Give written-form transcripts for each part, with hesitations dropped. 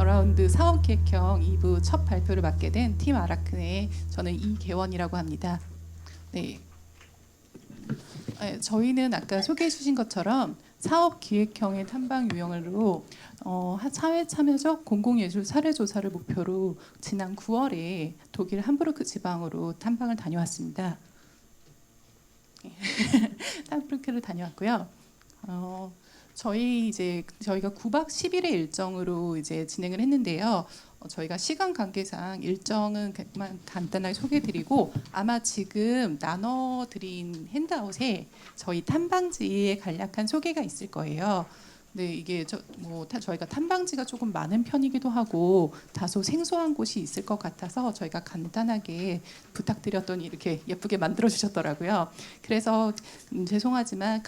어라운드 사업기획형 2부 첫 발표를 맡게 된 팀 아라크의 저는 이계원이라고 합니다. 네, 저희는 아까 소개해 주신 것처럼 사업기획형의 탐방 유형으로 사회참여적 공공예술 사례조사를 목표로 지난 9월에 독일 함부르크 지방으로 탐방을 다녀왔습니다. 함부르크를 다녀왔고요. 저희가 9박 10일의 일정으로 이제 진행을 했는데요. 저희가 시간 관계상 일정은 간단하게 소개해드리고 아마 지금 나눠드린 핸드아웃에 저희 탐방지의 간략한 소개가 있을 거예요. 네, 이게 저희가 탐방지가 조금 많은 편이기도 하고 다소 생소한 곳이 있을 것 같아서 저희가 간단하게 부탁드렸더니 이렇게 예쁘게 만들어 주셨더라고요. 그래서 죄송하지만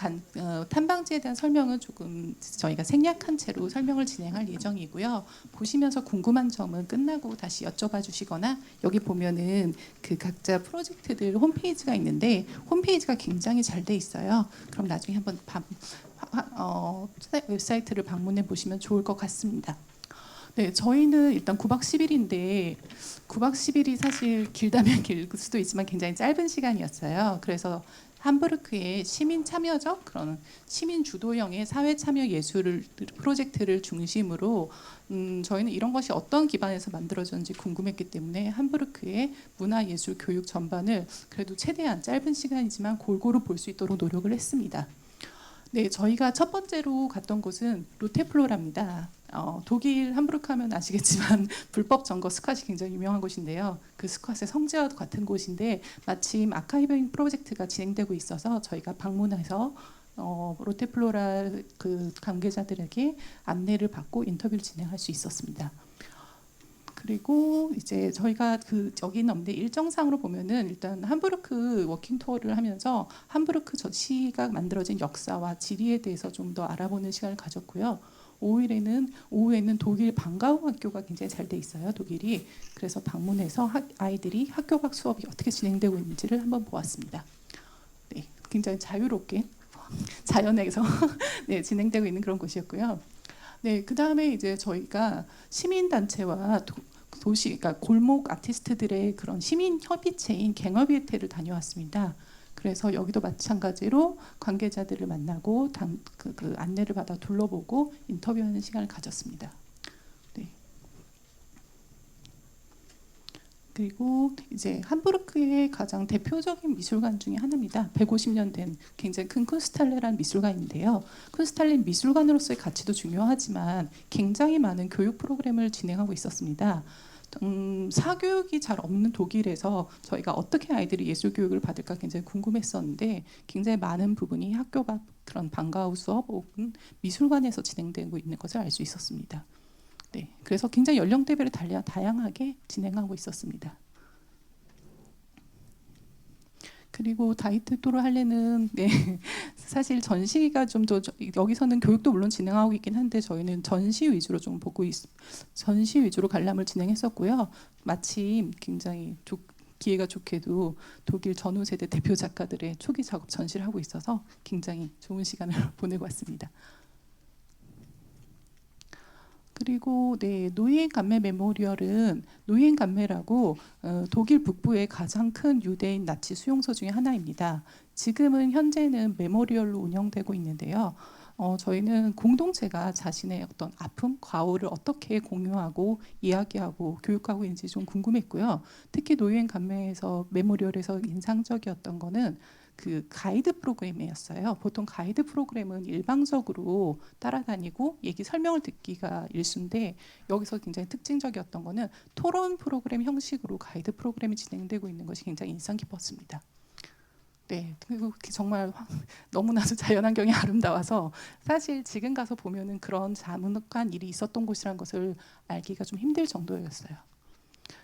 탐방지에 대한 설명은 조금 저희가 생략한 채로 설명을 진행할 예정이고요. 보시면서 궁금한 점은 끝나고 다시 여쭤봐 주시거나 여기 보면은 그 각자 프로젝트들 홈페이지가 있는데 홈페이지가 굉장히 잘 돼 있어요. 그럼 나중에 한번 웹사이트를 방문해 보시면 좋을 것 같습니다. 네, 저희는 일단 9박 10일인데 9박 10일이 사실 길다면 길 수도 있지만 굉장히 짧은 시간이었어요. 그래서 함부르크의 시민 참여적 그런 시민 주도형의 사회 참여 예술 프로젝트를 중심으로 저희는 이런 것이 어떤 기반에서 만들어졌는지 궁금했기 때문에 함부르크의 문화 예술 교육 전반을 그래도 최대한 짧은 시간이지만 골고루 볼 수 있도록 노력을 했습니다. 네, 저희가 첫 번째로 갔던 곳은 루테플로라입니다. 독일 함부르크 하면 아시겠지만 불법 점거 스쿼시 굉장히 유명한 곳인데요. 그 스쿼시의 성지와 같은 곳인데 마침 아카이빙 프로젝트가 진행되고 있어서 저희가 방문해서 루테플로라 그 관계자들에게 안내를 받고 인터뷰를 진행할 수 있었습니다. 그리고 이제 저희가 여기는 없는데 일정상으로 보면은 일단 함부르크 워킹 투어를 하면서 함부르크 시가 만들어진 역사와 지리에 대해서 좀 더 알아보는 시간을 가졌고요. 오후에는 독일 방과후 학교가 굉장히 잘 돼 있어요. 독일이. 그래서 방문해서 아이들이 학교 밖 수업이 어떻게 진행되고 있는지를 한번 보았습니다. 네, 굉장히 자유롭게 자연에서 네, 진행되고 있는 그런 곳이었고요. 네, 그 다음에 이제 저희가 시민단체와 도시, 그러니까 골목 아티스트들의 그런 시민 협의체인 갱업위에테를 다녀왔습니다. 그래서 여기도 마찬가지로 관계자들을 만나고 그 안내를 받아 둘러보고 인터뷰하는 시간을 가졌습니다. 네. 그리고 이제 함부르크의 가장 대표적인 미술관 중에 하나입니다. 150년 된 굉장히 큰 쿤스탈레라는 미술관인데요. 쿤스탈레 미술관으로서의 가치도 중요하지만 굉장히 많은 교육 프로그램을 진행하고 있었습니다. 사교육이 잘 없는 독일에서 저희가 어떻게 아이들이 예술 교육을 받을까 굉장히 궁금했었는데 굉장히 많은 부분이 학교 밖 그런 방과후 수업 혹은 미술관에서 진행되고 있는 것을 알 수 있었습니다. 네, 그래서 굉장히 연령대별에 다양하게 진행하고 있었습니다. 그리고 다이트토르 할레는 네, 사실 전시가 좀 더 여기서는 교육도 물론 진행하고 있긴 한데 저희는 전시 위주로 좀 전시 위주로 관람을 진행했었고요. 마침 굉장히 기회가 좋게도 독일 전후 세대 대표 작가들의 초기 작업 전시를 하고 있어서 굉장히 좋은 시간을 보내고 왔습니다. 그리고 네, 노이엔 감메 메모리얼은 노이엔 감메라고 독일 북부의 가장 큰 유대인 나치 수용소 중에 하나입니다. 지금은 현재는 메모리얼로 운영되고 있는데요. 저희는 공동체가 자신의 어떤 아픔, 과오를 어떻게 공유하고 이야기하고 교육하고 있는지 좀 궁금했고요. 특히 노이엔 감메에서 메모리얼에서 인상적이었던 거는 그 가이드 프로그램이었어요. 보통 가이드 프로그램은 일방적으로 따라다니고 얘기 설명을 듣기가 일수인데 여기서 굉장히 특징적이었던 거는 토론 프로그램 형식으로 가이드 프로그램이 진행되고 있는 것이 굉장히 인상 깊었습니다. 네, 그리고 정말 너무나도 자연환경이 아름다워서 사실 지금 가서 보면은 그런 자문한 일이 있었던 곳이라는 것을 알기가 좀 힘들 정도였어요.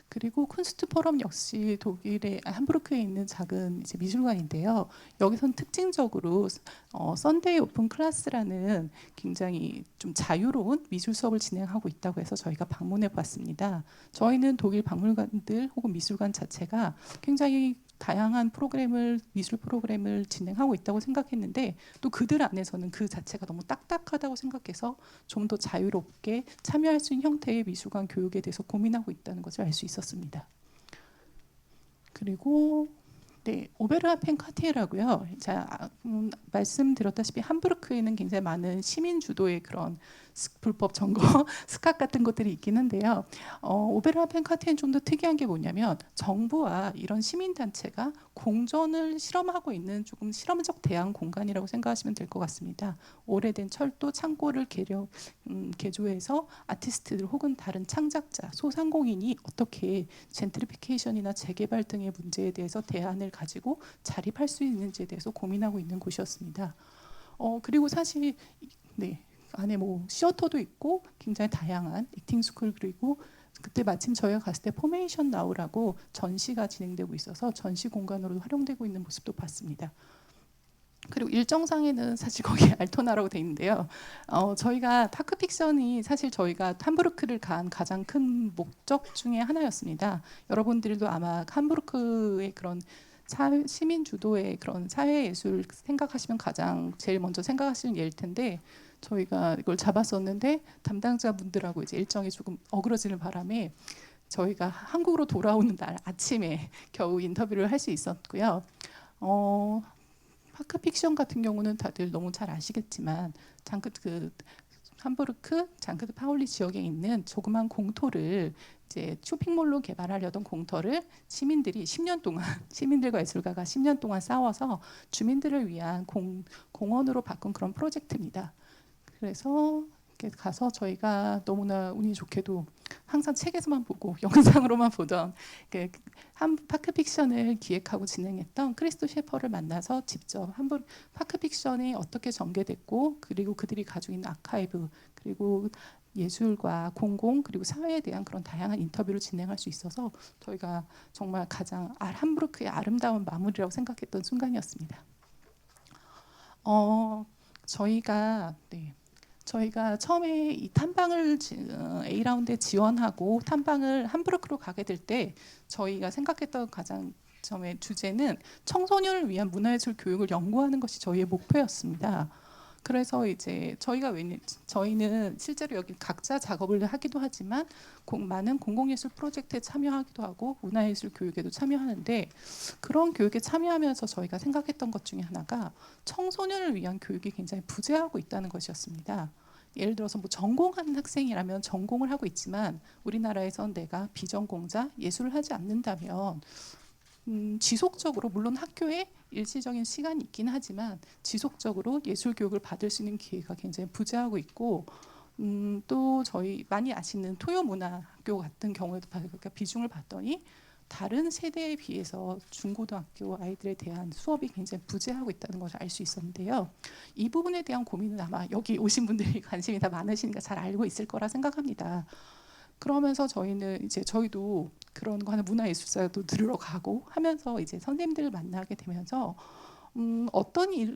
그리고 쿤스트 포럼 역시 독일의 함부르크에 있는 작은 이제 미술관인데요. 여기선 특징적으로 썬데이 오픈 클래스라는 굉장히 좀 자유로운 미술 수업을 진행하고 있다고 해서 저희가 방문해 봤습니다. 저희는 독일 박물관들 혹은 미술관 자체가 굉장히 다양한 미술 프로그램을 진행하고 있다고 생각했는데 또 그들 안에서는 그 자체가 너무 딱딱하다고 생각해서 좀 더 자유롭게 참여할 수 있는 형태의 미술관 교육에 대해서 고민하고 있다는 것을 알 수 있었습니다. 그리고 네, 오베르하펜 카티에라고요. 자, 말씀드렸다시피 함부르크에는 굉장히 많은 시민 주도의 그런 불법 점거, 스캅 같은 것들이 있긴 한데요. 오베르하펜 카티에는 좀 더 특이한 게 뭐냐면 정부와 이런 시민 단체가 공존을 실험하고 있는 조금 실험적 대안 공간이라고 생각하시면 될 것 같습니다. 오래된 철도 창고를 개조해서 아티스트들 혹은 다른 창작자, 소상공인이 어떻게 젠트리피케이션이나 재개발 등의 문제에 대해서 대안을 가지고 자립할 수 있는지에 대해서 고민하고 있는 곳이었습니다. 그리고 사실 네, 안에 뭐 시어터도 있고 굉장히 다양한 액팅 스쿨 그리고 그때 마침 저희가 갔을 때 포메이션 나우라고 전시가 진행되고 있어서 전시 공간으로 활용되고 있는 모습도 봤습니다. 그리고 일정상에는 사실 거기 알토나라고 돼 있는데요. 저희가 파크 픽션이 사실 저희가 함부르크를 간 가장 큰 목적 중에 하나였습니다. 여러분들도 아마 함부르크의 그런 시민 주도의 그런 사회 예술 생각하시면 가장 제일 먼저 생각하시는 예일 텐데 저희가 이걸 잡았었는데 담당자분들하고 이제 일정이 조금 어그러지는 바람에 저희가 한국으로 돌아오는 날 아침에 겨우 인터뷰를 할 수 있었고요. 파크 픽션 같은 경우는 다들 너무 잘 아시겠지만 함부르크 장크트 파울리 지역에 있는 조그만 공터를 이제 쇼핑몰로 개발하려던 공터를 시민들이 10년 동안 시민들과 예술가가 10년 동안 싸워서 주민들을 위한 공원으로 바꾼 그런 프로젝트입니다. 그래서 이렇게 가서 저희가 너무나 운이 좋게도 항상 책에서만 보고 영상으로만 보던 파크 픽션을 기획하고 진행했던 크리스토 셰퍼를 만나서 직접 파크 픽션이 어떻게 전개됐고 그리고 그들이 가지고 있는 아카이브 그리고 예술과 공공 그리고 사회에 대한 그런 다양한 인터뷰를 진행할 수 있어서 저희가 정말 가장 함부르크의 아름다운 마무리라고 생각했던 순간이었습니다. 저희가 처음에 이 탐방을 A라운드에 지원하고 탐방을 함부르크로 가게 될 때 저희가 생각했던 가장 처음에 주제는 청소년을 위한 문화예술 교육을 연구하는 것이 저희의 목표였습니다. 그래서 이제 저희는 실제로 여기 각자 작업을 하기도 하지만 많은 공공예술 프로젝트에 참여하기도 하고 문화예술 교육에도 참여하는데 그런 교육에 참여하면서 저희가 생각했던 것 중에 하나가 청소년을 위한 교육이 굉장히 부재하고 있다는 것이었습니다. 예를 들어서 뭐 전공하는 학생이라면 전공을 하고 있지만 우리나라에선 내가 비전공자 예술을 하지 않는다면 지속적으로 물론 학교에 일시적인 시간이 있긴 하지만 지속적으로 예술 교육을 받을 수 있는 기회가 굉장히 부재하고 있고 또 저희 많이 아시는 토요문화학교 같은 경우에도 비중을 봤더니 다른 세대에 비해서 중고등학교 아이들에 대한 수업이 굉장히 부재하고 있다는 것을 알 수 있었는데요. 이 부분에 대한 고민은 아마 여기 오신 분들이 관심이 다 많으시니까 잘 알고 있을 거라 생각합니다. 그러면서 저희도 그런 거 하는 문화예술사도 들으러 가고 하면서 이제 선생님들을 만나게 되면서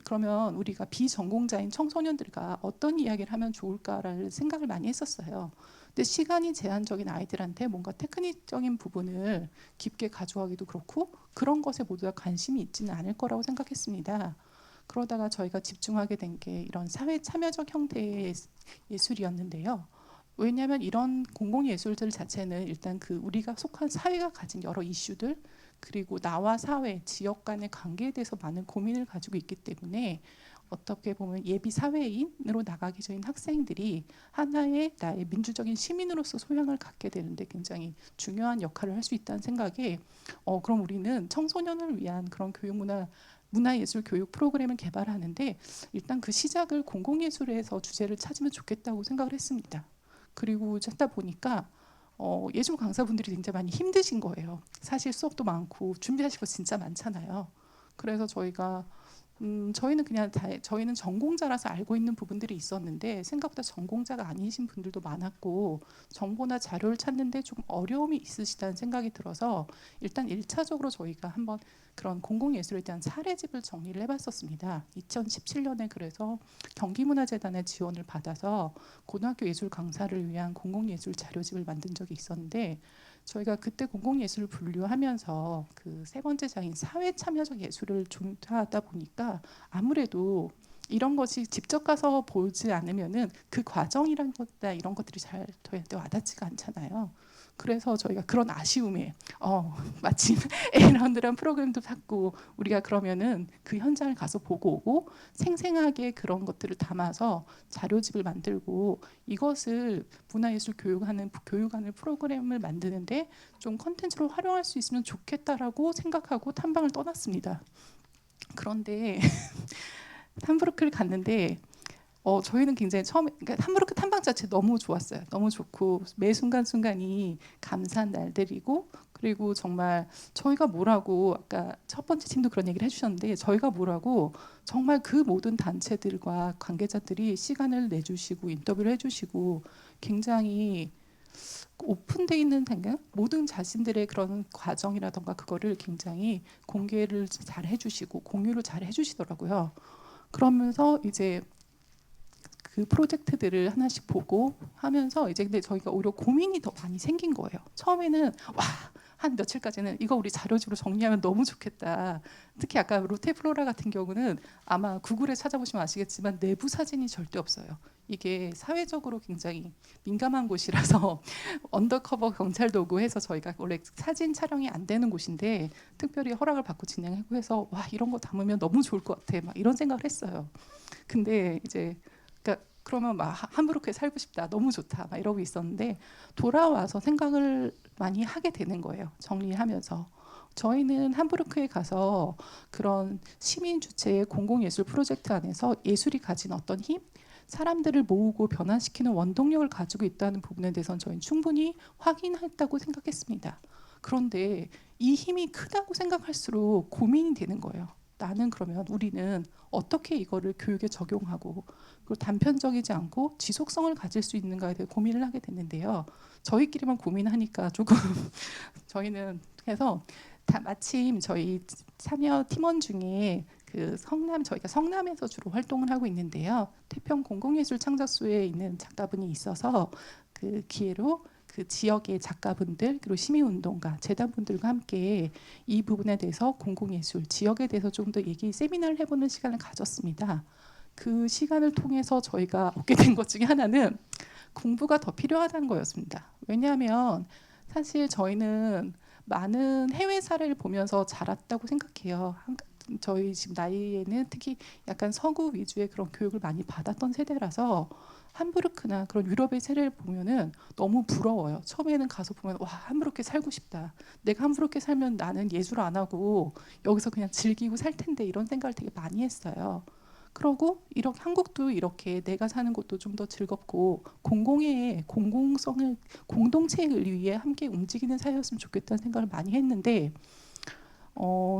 그러면 우리가 비전공자인 청소년들과 어떤 이야기를 하면 좋을까라는 생각을 많이 했었어요. 근데 시간이 제한적인 아이들한테 뭔가 테크닉적인 부분을 깊게 가져가기도 그렇고 그런 것에 모두 다 관심이 있지는 않을 거라고 생각했습니다. 그러다가 저희가 집중하게 된 게 이런 사회 참여적 형태의 예술이었는데요. 왜냐하면 이런 공공예술들 자체는 일단 우리가 속한 사회가 가진 여러 이슈들 그리고 나와 사회, 지역 간의 관계에 대해서 많은 고민을 가지고 있기 때문에 어떻게 보면 예비 사회인으로 나가기 전인 학생들이 하나의 나의 민주적인 시민으로서 소양을 갖게 되는데 굉장히 중요한 역할을 할 수 있다는 생각에 그럼 우리는 청소년을 위한 그런 문화예술 교육 프로그램을 개발하는데 일단 그 시작을 공공예술에서 주제를 찾으면 좋겠다고 생각을 했습니다. 그리고 찾다 보니까 예술 강사분들이 굉장히 많이 힘드신 거예요. 사실 수업도 많고 준비하실 거 진짜 많잖아요. 그래서 저희가 저희는 그냥 저희는 전공자라서 알고 있는 부분들이 있었는데 생각보다 전공자가 아니신 분들도 많았고 정보나 자료를 찾는데 좀 어려움이 있으시다는 생각이 들어서 일단 1차적으로 저희가 한번 그런 공공예술에 대한 사례집을 정리를 해봤었습니다. 2017년에 그래서 경기문화재단의 지원을 받아서 고등학교 예술 강사를 위한 공공예술 자료집을 만든 적이 있었는데 저희가 그때 공공예술을 분류하면서 그 세 번째 장인 사회 참여적 예술을 존중하다 보니까 아무래도 이런 것이 직접 가서 보지 않으면은 그 과정이란 것다 이런 것들이 잘 저희한테 와닿지가 않잖아요. 그래서 저희가 그런 아쉬움에 마침 A라운드란 프로그램도 찾고 우리가 그러면은 그 현장을 가서 보고 오고 생생하게 그런 것들을 담아서 자료집을 만들고 이것을 문화예술 교육하는 프로그램을 만드는데 좀 컨텐츠로 활용할 수 있으면 좋겠다라고 생각하고 탐방을 떠났습니다. 그런데 함부르크를 갔는데 저희는 굉장히 처음에 그러니까 함부르크 탐방 자체 너무 좋았어요. 너무 좋고 매 순간순간이 감사한 날들이고 그리고 정말 저희가 뭐라고 아까 첫 번째 팀도 그런 얘기를 해주셨는데 저희가 뭐라고 정말 그 모든 단체들과 관계자들이 시간을 내주시고 인터뷰를 해주시고 굉장히 오픈돼 있는 생각 모든 자신들의 그런 과정이라던가 그거를 굉장히 공개를 잘 해주시고 공유를 잘 해주시더라고요. 그러면서 이제 그 프로젝트들을 하나씩 보고 하면서 이제 근데 저희가 오히려 고민이 더 많이 생긴 거예요. 처음에는 한 며칠까지는 이거 우리 자료집으로 정리하면 너무 좋겠다. 특히 아까 로테플로라 같은 경우는 아마 구글에 찾아보시면 아시겠지만 내부 사진이 절대 없어요. 이게 사회적으로 굉장히 민감한 곳이라서 언더커버 경찰도 오고 해서 저희가 원래 사진 촬영이 안 되는 곳인데 특별히 허락을 받고 진행하고 해서 이런 거 담으면 너무 좋을 것 같아. 막 이런 생각을 했어요. 근데 이제 그러면 막 함부르크에 살고 싶다, 너무 좋다, 막 이러고 있었는데 돌아와서 생각을 많이 하게 되는 거예요. 정리하면서 저희는 함부르크에 가서 그런 시민 주체의 공공예술 프로젝트 안에서 예술이 가진 어떤 힘, 사람들을 모으고 변화시키는 원동력을 가지고 있다는 부분에 대해서는 저희는 충분히 확인했다고 생각했습니다. 그런데 이 힘이 크다고 생각할수록 고민이 되는 거예요. 나는 그러면 우리는 어떻게 이거를 교육에 적용하고 그리고 단편적이지 않고 지속성을 가질 수 있는가에 대해 고민을 하게 됐는데요. 저희끼리만 고민하니까 조금 저희는 해서 마침 저희 참여 팀원 중에 저희가 성남에서 주로 활동을 하고 있는데요. 태평 공공예술 창작소에 있는 작가분이 있어서 그 기회로 그 지역의 작가분들 그리고 시민운동가 재단분들과 함께 이 부분에 대해서 공공예술 지역에 대해서 좀 더 세미나를 해보는 시간을 가졌습니다. 그 시간을 통해서 저희가 얻게 된 것 중에 하나는 공부가 더 필요하다는 거였습니다. 왜냐하면 사실 저희는 많은 해외 사례를 보면서 자랐다고 생각해요. 저희 지금 나이에는 특히 약간 서구 위주의 그런 교육을 많이 받았던 세대라서 함부르크나 그런 유럽의 세례를 보면은 너무 부러워요. 처음에는 가서 보면 함부르크에 살고 싶다. 내가 함부르크에 살면 나는 예술 안 하고 여기서 그냥 즐기고 살 텐데 이런 생각을 되게 많이 했어요. 그러고 이렇게 한국도 이렇게 내가 사는 곳도 좀 더 즐겁고 공공의 공공성을 공동체를 위해 함께 움직이는 사회였으면 좋겠다는 생각을 많이 했는데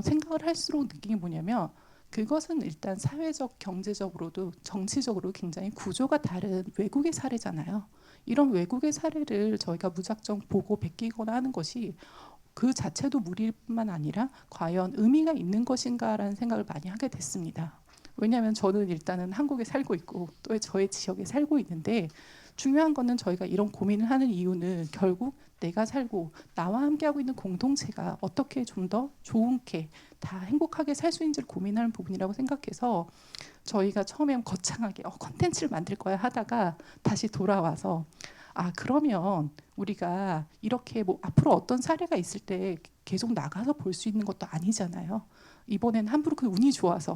생각을 할수록 느낀 게 뭐냐면 그것은 일단 사회적, 경제적으로도 정치적으로 굉장히 구조가 다른 외국의 사례잖아요. 이런 외국의 사례를 저희가 무작정 보고 베끼거나 하는 것이 그 자체도 무리일 뿐만 아니라 과연 의미가 있는 것인가라는 생각을 많이 하게 됐습니다. 왜냐하면 저는 일단은 한국에 살고 있고 또 저의 지역에 살고 있는데 중요한 거는 저희가 이런 고민을 하는 이유는 결국 내가 살고 나와 함께하고 있는 공동체가 어떻게 좀 더 좋게 다 행복하게 살 수 있는지를 고민하는 부분이라고 생각해서 저희가 처음에 거창하게 컨텐츠를 만들 거야 하다가 다시 돌아와서 그러면 우리가 이렇게 앞으로 어떤 사례가 있을 때 계속 나가서 볼 수 있는 것도 아니잖아요. 이번엔 함부르크 운이 좋아서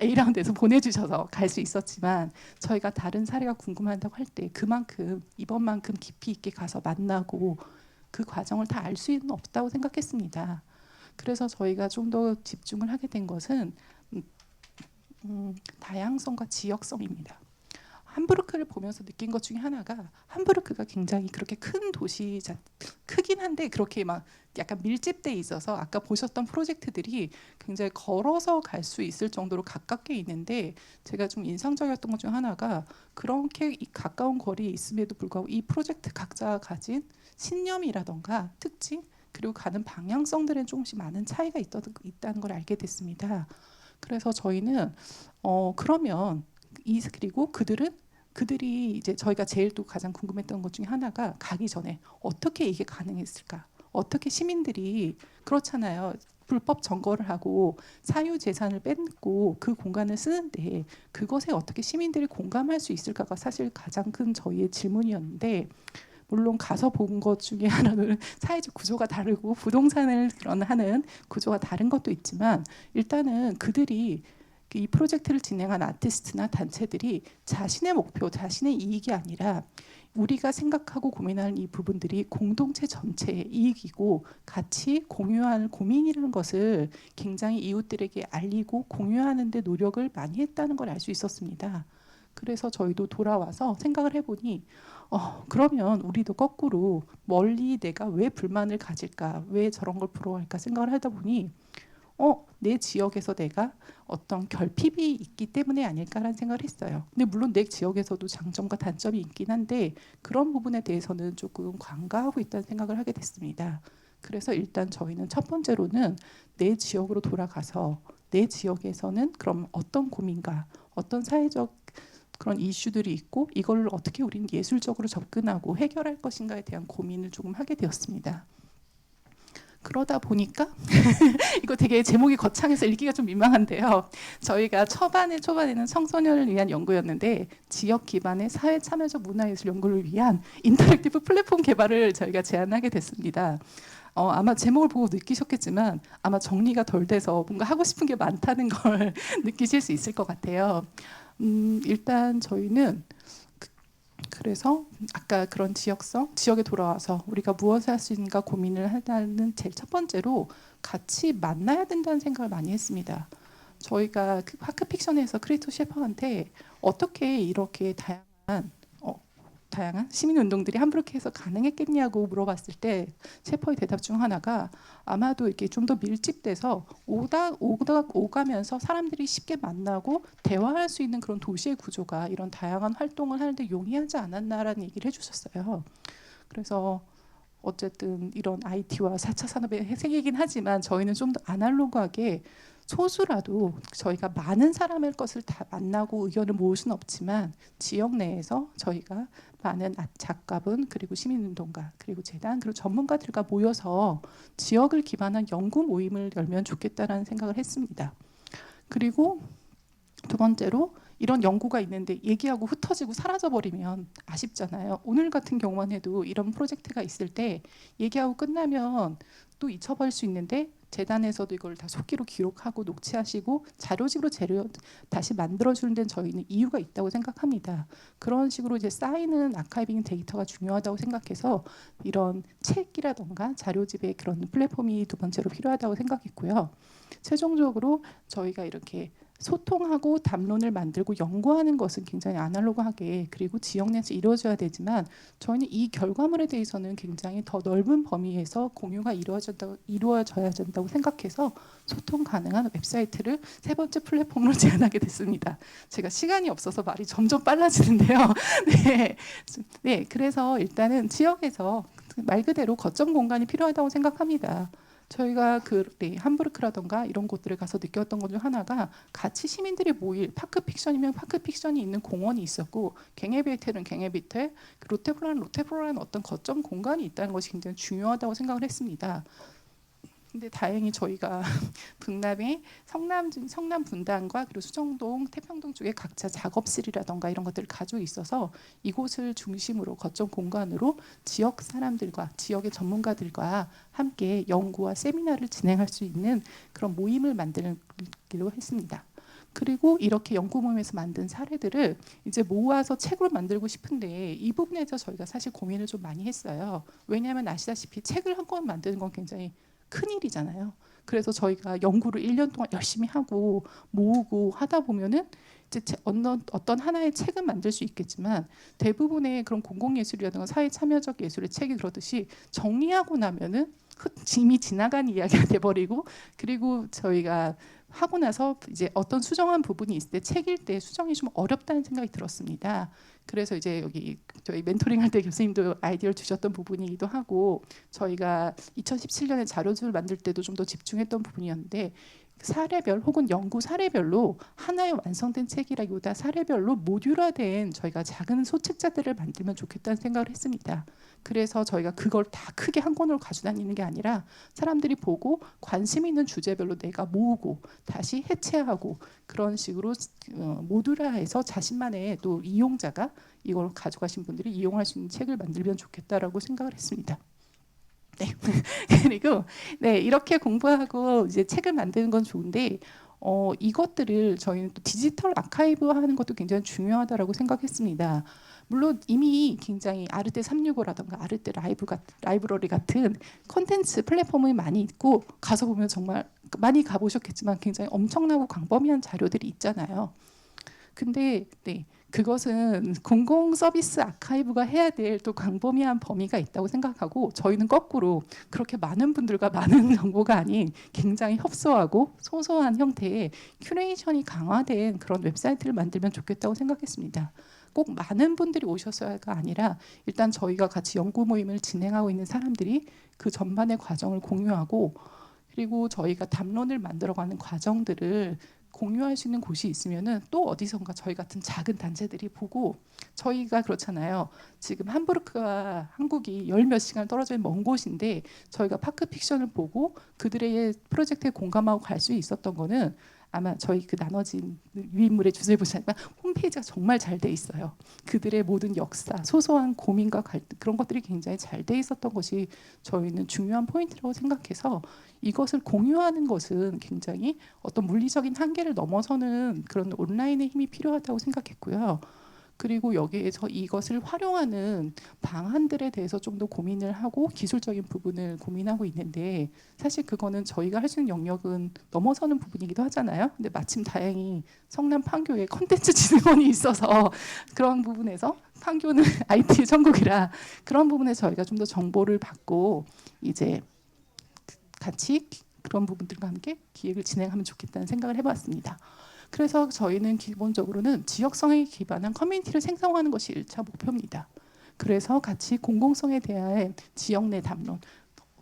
A라운드에서 보내주셔서 갈 수 있었지만 저희가 다른 사례가 궁금하다고 할 때 그만큼 이번만큼 깊이 있게 가서 만나고 그 과정을 다 알 수는 없다고 생각했습니다. 그래서 저희가 좀 더 집중을 하게 된 것은 다양성과 지역성입니다. 함부르크를 보면서 느낀 것 중에 하나가 함부르크가 굉장히 그렇게 큰 도시 크긴 한데 그렇게 막 약간 밀집돼 있어서 아까 보셨던 프로젝트들이 굉장히 걸어서 갈 수 있을 정도로 가깝게 있는데 제가 좀 인상적이었던 것 중 하나가 그렇게 가까운 거리에 있음에도 불구하고 이 프로젝트 각자가 가진 신념이라던가 특징 그리고 가는 방향성들에 조금씩 많은 차이가 있다는 걸 알게 됐습니다. 그래서 저희는 그러면 그리고 그들이 이제 저희가 제일 또 가장 궁금했던 것 중에 하나가 가기 전에 어떻게 이게 가능했을까? 어떻게 시민들이 그렇잖아요. 불법 점거를 하고 사유 재산을 뺏고 그 공간을 쓰는데 그것에 어떻게 시민들이 공감할 수 있을까가 사실 가장 큰 저희의 질문이었는데 물론 가서 본 것 중에 하나는 사회적 구조가 다르고 부동산을 하는 구조가 다른 것도 있지만 일단은 그들이 이 프로젝트를 진행한 아티스트나 단체들이 자신의 목표, 자신의 이익이 아니라 우리가 생각하고 고민하는 이 부분들이 공동체 전체의 이익이고 같이 공유하는 고민이라는 것을 굉장히 이웃들에게 알리고 공유하는 데 노력을 많이 했다는 걸 알 수 있었습니다. 그래서 저희도 돌아와서 생각을 해보니 그러면 우리도 거꾸로 멀리 내가 왜 불만을 가질까, 왜 저런 걸 부러워할까 생각을 하다 보니 내 지역에서 내가 어떤 결핍이 있기 때문에 아닐까라는 생각을 했어요. 근데 물론 내 지역에서도 장점과 단점이 있긴 한데 그런 부분에 대해서는 조금 관가하고 있다는 생각을 하게 됐습니다. 그래서 일단 저희는 첫 번째로는 내 지역으로 돌아가서 내 지역에서는 그럼 어떤 고민과 어떤 사회적 그런 이슈들이 있고 이걸 어떻게 우리는 예술적으로 접근하고 해결할 것인가에 대한 고민을 조금 하게 되었습니다. 그러다 보니까 이거 되게 제목이 거창해서 읽기가 좀 민망한데요. 저희가 초반에는 청소년을 위한 연구였는데 지역 기반의 사회 참여적 문화예술 연구를 위한 인터랙티브 플랫폼 개발을 저희가 제안하게 됐습니다. 아마 제목을 보고 느끼셨겠지만 아마 정리가 덜 돼서 뭔가 하고 싶은 게 많다는 걸 느끼실 수 있을 것 같아요. 일단 저희는 그래서 아까 그런 지역에 돌아와서 우리가 무엇을 할 수 있는가 고민을 하다는 제일 첫 번째로 같이 만나야 된다는 생각을 많이 했습니다. 저희가 파크 픽션에서 크리스토 셰퍼한테 어떻게 이렇게 다양한 시민 운동들이 함부르크에서 가능했겠냐고 물어봤을 때 셰퍼의 대답 중 하나가 아마도 이렇게 좀 더 밀집돼서 오가면서 사람들이 쉽게 만나고 대화할 수 있는 그런 도시의 구조가 이런 다양한 활동을 하는데 용이하지 않았나라는 얘기를 해주셨어요. 그래서 어쨌든 이런 IT와 4차 산업의 세계이긴 하지만 저희는 좀 더 아날로그하게 소수라도 저희가 많은 사람의 것을 다 만나고 의견을 모을 수는 없지만 지역 내에서 저희가 많은 작가분 그리고 시민운동가 그리고 재단 그리고 전문가들과 모여서 지역을 기반한 연구 모임을 열면 좋겠다라는 생각을 했습니다. 그리고 두 번째로 이런 연구가 있는데 얘기하고 흩어지고 사라져버리면 아쉽잖아요. 오늘 같은 경우만 해도 이런 프로젝트가 있을 때 얘기하고 끝나면 또 잊혀버릴 수 있는데 재단에서도 이걸 다 속기로 기록하고 녹취하시고 자료집으로 다시 만들어주는 데는 저희는 이유가 있다고 생각합니다. 그런 식으로 이제 쌓이는 아카이빙 데이터가 중요하다고 생각해서 이런 책이라던가 자료집의 그런 플랫폼이 두 번째로 필요하다고 생각했고요. 최종적으로 저희가 이렇게 소통하고 담론을 만들고 연구하는 것은 굉장히 아날로그하게 그리고 지역 내에서 이루어져야 되지만 저희는 이 결과물에 대해서는 굉장히 더 넓은 범위에서 공유가 이루어져야 된다고 생각해서 소통 가능한 웹사이트를 세 번째 플랫폼으로 제안하게 됐습니다. 제가 시간이 없어서 말이 점점 빨라지는데요. 네. 네, 그래서 일단은 지역에서 말 그대로 거점 공간이 필요하다고 생각합니다. 저희가 함부르크라던가 이런 곳들에 가서 느꼈던 것 중 하나가 같이 시민들이 모일 파크 픽션이면 파크 픽션이 있는 공원이 있었고 갱에비테는 갱에비테 로테플로라는 어떤 거점 공간이 있다는 것이 굉장히 중요하다고 생각을 했습니다. 근데 다행히 저희가 북남의 성남 분당과 그리고 수정동, 태평동 쪽에 각자 작업실이라던가 이런 것들을 가지고 있어서 이곳을 중심으로 거점 공간으로 지역 사람들과 지역의 전문가들과 함께 연구와 세미나를 진행할 수 있는 그런 모임을 만들기로 했습니다. 그리고 이렇게 연구 모임에서 만든 사례들을 이제 모아서 책으로 만들고 싶은데 이 부분에서 저희가 사실 고민을 좀 많이 했어요. 왜냐하면 아시다시피 책을 한 권 만드는 건 굉장히 큰일이잖아요. 그래서 저희가 연구를 1년 동안 열심히 하고 모으고 하다 보면은 어떤 하나의 책은 만들 수 있겠지만 대부분의 그런 공공예술이라든가 사회 참여적 예술의 책이 그러듯이 정리하고 나면은 이미 지나간 이야기가 돼버리고, 그리고 저희가 하고 나서 이제 어떤 수정한 부분이 있을 때 책일 때 수정이 좀 어렵다는 생각이 들었습니다. 그래서 이제 여기 저희 멘토링 할 때 교수님도 아이디어를 주셨던 부분이기도 하고, 저희가 2017년에 자료집을 만들 때도 좀 더 집중했던 부분이었는데, 사례별 혹은 연구 사례별로 하나의 완성된 책이라기보다 사례별로 모듈화된 저희가 작은 소책자들을 만들면 좋겠다는 생각을 했습니다. 그래서 저희가 그걸 다 크게 한 권으로 가지고 다니는 게 아니라 사람들이 보고 관심 있는 주제별로 내가 모으고 다시 해체하고 그런 식으로 모듈화해서 자신만의 또 이용자가 이걸 가져가신 분들이 이용할 수 있는 책을 만들면 좋겠다라고 생각을 했습니다. 네. 그리고 네, 이렇게 공부하고 이제 책을 만드는 건 좋은데 이것들을 저희는 또 디지털 아카이브 하는 것도 굉장히 중요하다라고 생각했습니다. 물론 이미 굉장히 아르테 365라든가 아르테 라이브러리 같은 콘텐츠 플랫폼이 많이 있고, 가서 보면 정말 많이 가보셨겠지만 굉장히 엄청나고 광범위한 자료들이 있잖아요. 근데 네, 그것은 공공 서비스 아카이브가 해야 될 또 광범위한 범위가 있다고 생각하고, 저희는 거꾸로 그렇게 많은 분들과 많은 정보가 아닌 굉장히 협소하고 소소한 형태의 큐레이션이 강화된 그런 웹사이트를 만들면 좋겠다고 생각했습니다. 꼭 많은 분들이 오셨어야가 아니라 일단 저희가 같이 연구 모임을 진행하고 있는 사람들이 그 전반의 과정을 공유하고, 그리고 저희가 담론을 만들어가는 과정들을 공유할 수 있는 곳이 있으면은 또 어디선가 저희 같은 작은 단체들이 보고, 저희가 그렇잖아요. 지금 함부르크와 한국이 열 몇 시간 떨어져 있는 먼 곳인데 저희가 파크 픽션을 보고 그들의 프로젝트에 공감하고 갈 수 있었던 거는 아마 저희 그 나눠진 위인물의 주제를 보시면 홈페이지가 정말 잘 돼 있어요. 그들의 모든 역사, 소소한 고민과 갈등, 그런 것들이 굉장히 잘 돼 있었던 것이 저희는 중요한 포인트라고 생각해서, 이것을 공유하는 것은 굉장히 어떤 물리적인 한계를 넘어서는 그런 온라인의 힘이 필요하다고 생각했고요. 그리고 여기에서 이것을 활용하는 방안들에 대해서 좀 더 고민을 하고 기술적인 부분을 고민하고 있는데, 사실 그거는 저희가 할 수 있는 영역은 넘어서는 부분이기도 하잖아요. 근데 마침 다행히 성남 판교에 콘텐츠 진흥원이 있어서 그런 부분에서, 판교는 IT 천국이라 그런 부분에 저희가 좀 더 정보를 받고 이제 같이 그런 부분들과 함께 기획을 진행하면 좋겠다는 생각을 해봤습니다. 그래서 저희는 기본적으로는 지역성에 기반한 커뮤니티를 생성하는 것이 1차 목표입니다. 그래서 같이 공공성에 대한 지역 내 담론,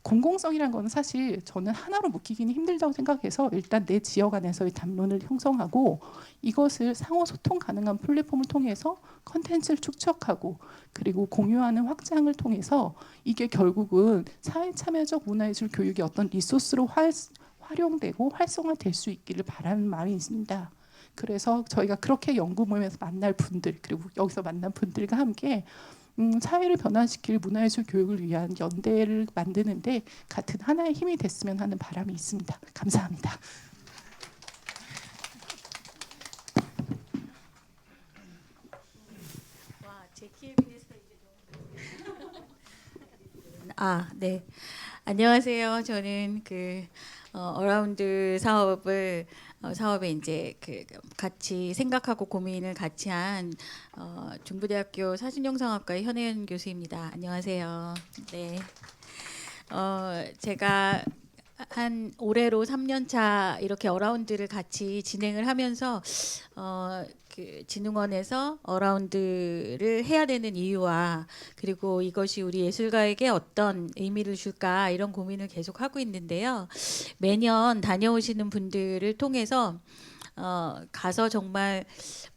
공공성이라는 거는 사실 저는 하나로 묶이기는 힘들다고 생각해서 일단 내 지역 안에서의 담론을 형성하고 이것을 상호 소통 가능한 플랫폼을 통해서 컨텐츠를 축적하고 그리고 공유하는 확장을 통해서 이게 결국은 사회 참여적 문화예술 교육의 어떤 리소스로 활용되고 활성화될 수 있기를 바라는 마음이 있습니다. 그래서 저희가 그렇게 연구 모임에서 만날 분들, 그리고 여기서 만난 분들과 함께 사회를 변화시킬 문화예술 교육을 위한 연대를 만드는데 같은 하나의 힘이 됐으면 하는 바람이 있습니다. 감사합니다. 와, 제 키에 비해서 이제 너무 네. 안녕하세요. 저는 어라운드 사업에 이제 같이 생각하고 고민을 같이 한 중부대학교 사진영상학과의 현혜연 교수입니다. 안녕하세요. 네. 제가 한 올해로 3년 차 이렇게 어라운드를 같이 진행을 하면서 진흥원에서 어라운드를 해야 되는 이유와 그리고 이것이 우리 예술가에게 어떤 의미를 줄까 이런 고민을 계속 하고 있는데요. 매년 다녀오시는 분들을 통해서 가서 정말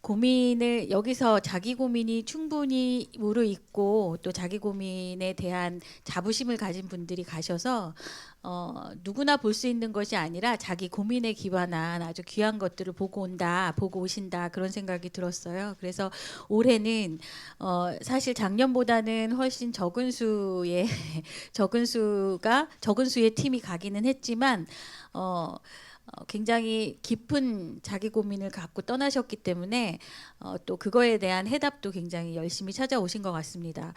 고민을 여기서 자기 고민이 충분히 무르익고 또 자기 고민에 대한 자부심을 가진 분들이 가셔서 누구나 볼 수 있는 것이 아니라 자기 고민에 기반한 아주 귀한 것들을 보고 오신다 그런 생각이 들었어요. 그래서 올해는 사실 작년보다는 훨씬 적은 수의 팀이 가기는 했지만 굉장히 깊은 자기 고민을 갖고 떠나셨기 때문에 또 그거에 대한 해답도 굉장히 열심히 찾아오신 것 같습니다.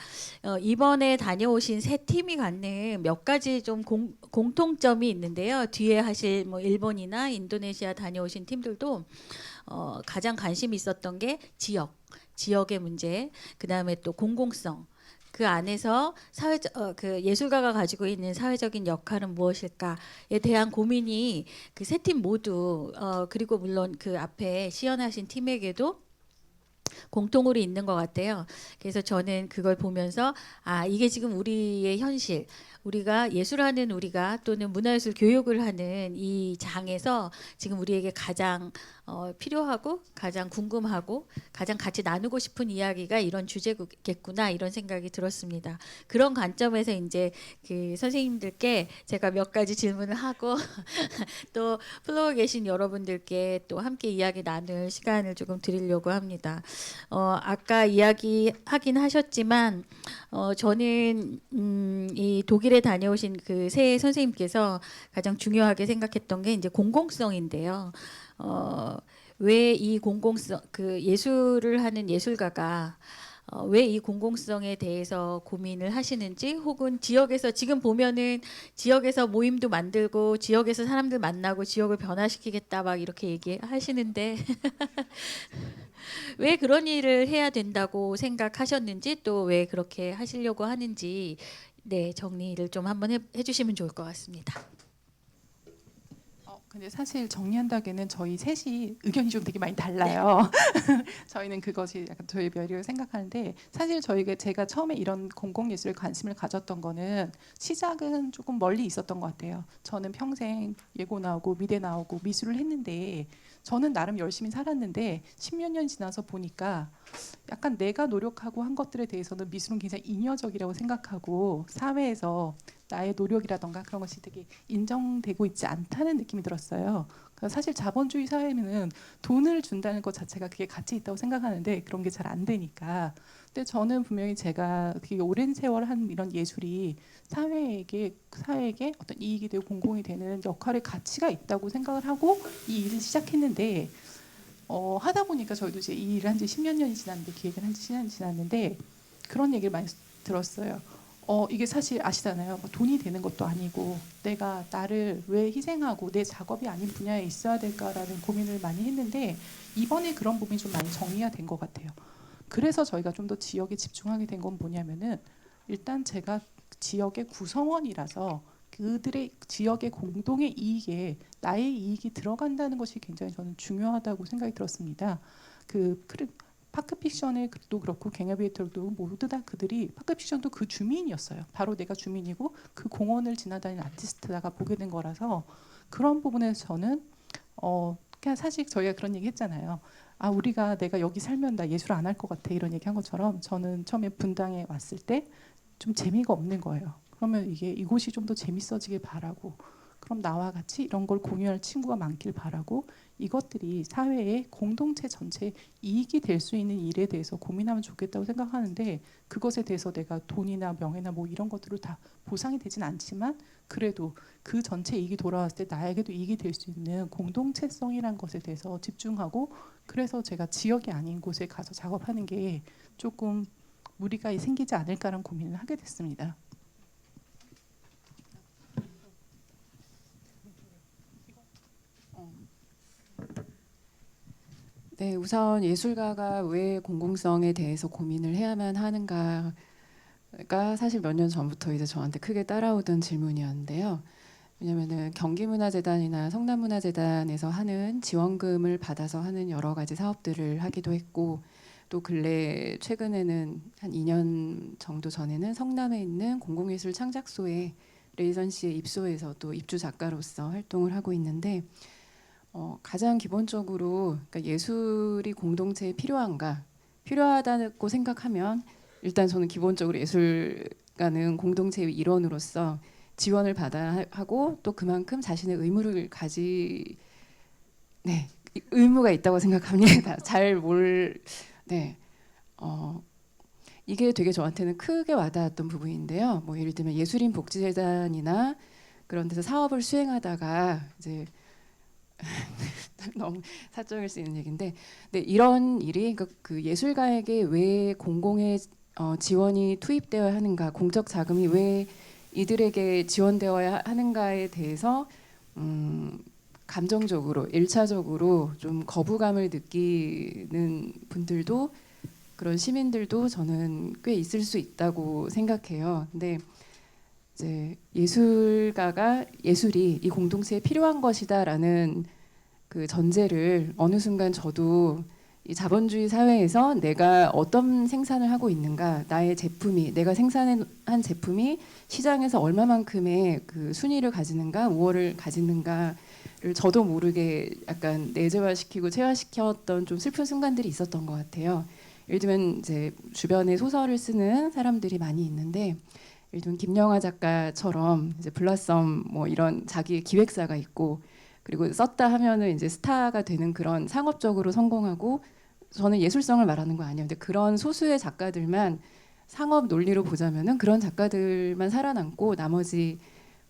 이번에 다녀오신 세 팀이 갖는 몇 가지 좀 공통점이 있는데요. 뒤에 하실 뭐 일본이나 인도네시아 다녀오신 팀들도 가장 관심이 있었던 게 지역의 문제, 그 다음에 또 공공성. 그 안에서 그 예술가가 가지고 있는 사회적인 역할은 무엇일까에 대한 고민이 그 세 팀 모두 그리고 물론 그 앞에 시연하신 팀에게도 공통으로 있는 것 같아요. 그래서 저는 그걸 보면서 이게 지금 우리의 현실, 우리가 예술하는 우리가 또는 문화예술 교육을 하는 이 장에서 지금 우리에게 가장 필요하고 가장 궁금하고 가장 같이 나누고 싶은 이야기가 이런 주제겠구나 이런 생각이 들었습니다. 그런 관점에서 이제 그 선생님들께 제가 몇 가지 질문을 하고 또 플로어 계신 여러분들께 또 함께 이야기 나눌 시간을 조금 드리려고 합니다. 아까 이야기하긴 하셨지만 저는 이 독일에 다녀오신 그 새 선생님께서 가장 중요하게 생각했던 게 이제 공공성인데요. 왜 이 공공성, 그 예술을 하는 예술가가 왜 이 공공성에 대해서 고민을 하시는지, 혹은 지역에서 지금 보면은 지역에서 모임도 만들고 지역에서 사람들 만나고 지역을 변화시키겠다 막 이렇게 얘기하시는데 왜 그런 일을 해야 된다고 생각하셨는지, 또 왜 그렇게 하시려고 하는지 네, 정리를 좀 한번 해주시면 좋을 것 같습니다. 근데 사실 정리한다기에는 저희 셋이 의견이 좀 되게 많이 달라요. 저희는 그것이 약간 저희 멸이라고 생각하는데, 사실 제가 처음에 이런 공공예술에 관심을 가졌던 거는 시작은 조금 멀리 있었던 것 같아요. 저는 평생 예고 나오고 미대 나오고 미술을 했는데, 저는 나름 열심히 살았는데 10몇 년 지나서 보니까 약간 내가 노력하고 한 것들에 대해서는 미술은 굉장히 잉여적이라고 생각하고 사회에서 나의 노력이라던가 그런 것이 되게 인정되고 있지 않다는 느낌이 들었어요. 그래서 사실 자본주의 사회는 돈을 준다는 것 자체가 그게 가치 있다고 생각하는데 그런 게 잘 안 되니까. 근데 저는 분명히 제가 되게 오랜 세월 한 이런 예술이 사회에게 어떤 이익이 되고 공공이 되는 역할의 가치가 있다고 생각을 하고 이 일을 시작했는데, 하다 보니까 저희도 이제 이 일을 한 지 10몇 년이 지났는데, 기획을 한 지 10년이 지났는데 그런 얘기를 많이 들었어요. 이게 사실 아시잖아요. 뭐 돈이 되는 것도 아니고 내가 나를 왜 희생하고 내 작업이 아닌 분야에 있어야 될까라는 고민을 많이 했는데, 이번에 그런 부분이 좀 많이 정리가 된 것 같아요. 그래서 저희가 좀 더 지역에 집중하게 된 건 뭐냐면은, 일단 제가 지역의 구성원이라서 그들의 지역의 공동의 이익에 나의 이익이 들어간다는 것이 굉장히 저는 중요하다고 생각이 들었습니다. 파크픽션에도 그렇고 갱어비에이터도 모두 다 그들이, 파크픽션도 그 주민이었어요. 바로 내가 주민이고 그 공원을 지나다니는 아티스트다가 보게 된 거라서, 그런 부분에서 저는 그냥 사실 저희가 그런 얘기 했잖아요. 내가 여기 살면 나 예술 안 할 것 같아 이런 얘기 한 것처럼, 저는 처음에 분당에 왔을 때 좀 재미가 없는 거예요. 그러면 이곳이 좀 더 재밌어지길 바라고, 그럼 나와 같이 이런 걸 공유할 친구가 많길 바라고, 이것들이 사회의 공동체 전체에 이익이 될 수 있는 일에 대해서 고민하면 좋겠다고 생각하는데, 그것에 대해서 내가 돈이나 명예나 뭐 이런 것들로 다 보상이 되진 않지만 그래도 그 전체 이익이 돌아왔을 때 나에게도 이익이 될 수 있는 공동체성이란 것에 대해서 집중하고, 그래서 제가 지역이 아닌 곳에 가서 작업하는 게 조금 무리가 생기지 않을까라는 고민을 하게 됐습니다. 네, 우선 예술가가 왜 공공성에 대해서 고민을 해야만 하는가가 사실 몇 년 전부터 이제 저한테 크게 따라오던 질문이었는데요. 왜냐면은 경기문화재단이나 성남문화재단에서 하는 지원금을 받아서 하는 여러 가지 사업들을 하기도 했고, 또 근래 최근에는 한 2년 정도 전에는 성남에 있는 공공예술 창작소에 레이선 씨에 입소해서 또 입주 작가로서 활동을 하고 있는데, 가장 기본적으로 그러니까 예술이 공동체에 필요하다고 생각하면, 일단 저는 기본적으로 예술가는 공동체의 일원으로서 지원을 받아야 하고, 또 그만큼 자신의 의무가 있다고 생각합니다. 네, 이게 되게 저한테는 크게 와닿았던 부분인데요. 뭐 예를 들면 예술인 복지재단이나 그런 데서 사업을 수행하다가 이제 너무 사적일 수 있는 얘기인데, 네, 이런 일이 그 예술가에게 왜 공공의 지원이 투입되어야 하는가, 공적 자금이 왜 이들에게 지원되어야 하는가에 대해서 감정적으로 일차적으로 좀 거부감을 느끼는 분들도 그런 시민들도 저는 꽤 있을 수 있다고 생각해요. 근데 이제 예술가가 예술이 이 공동체에 필요한 것이다라는 그 전제를 어느 순간 저도 이 자본주의 사회에서 내가 어떤 생산을 하고 있는가, 나의 제품이 내가 생산한 제품이 시장에서 얼마만큼의 그 순위를 가지는가, 우월을 가지는가를 저도 모르게 약간 내재화시키고 체화시켰던 좀 슬픈 순간들이 있었던 것 같아요. 예를 들면 이제 주변에 소설을 쓰는 사람들이 많이 있는데, 예를 들면 김영하 작가처럼 이제 블라썸 뭐 이런 자기 기획사가 있고, 그리고 썼다 하면은 이제 스타가 되는 그런 상업적으로 성공하고, 저는 예술성을 말하는 거 아니에요. 근데 그런 소수의 작가들만 상업 논리로 보자면은 그런 작가들만 살아남고 나머지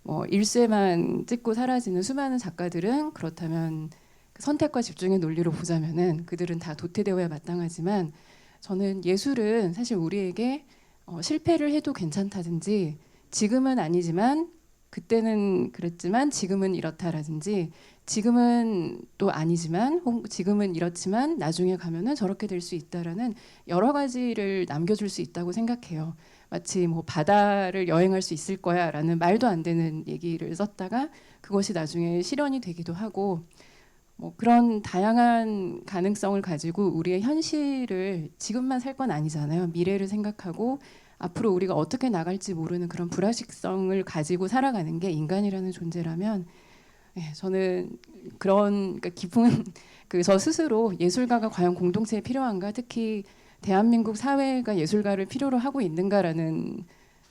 뭐 일쇄만 찍고 사라지는 수많은 작가들은, 그렇다면 그 선택과 집중의 논리로 보자면은 그들은 다 도태되어야 마땅하지만, 저는 예술은 사실 우리에게 실패를 해도 괜찮다든지, 지금은 아니지만 그때는 그랬지만 지금은 이렇다라든지, 지금은 또 아니지만 지금은 이렇지만 나중에 가면은 저렇게 될 수 있다라는 여러 가지를 남겨줄 수 있다고 생각해요. 마치 뭐 바다를 여행할 수 있을 거야라는 말도 안 되는 얘기를 썼다가 그것이 나중에 실현이 되기도 하고, 뭐 그런 다양한 가능성을 가지고 우리의 현실을 지금만 살 건 아니잖아요. 미래를 생각하고 앞으로 우리가 어떻게 나갈지 모르는 그런 불확실성을 가지고 살아가는 게 인간이라는 존재라면, 저는 그런 그러니까 깊은 그 저 스스로 예술가가 과연 공동체에 필요한가, 특히 대한민국 사회가 예술가를 필요로 하고 있는가라는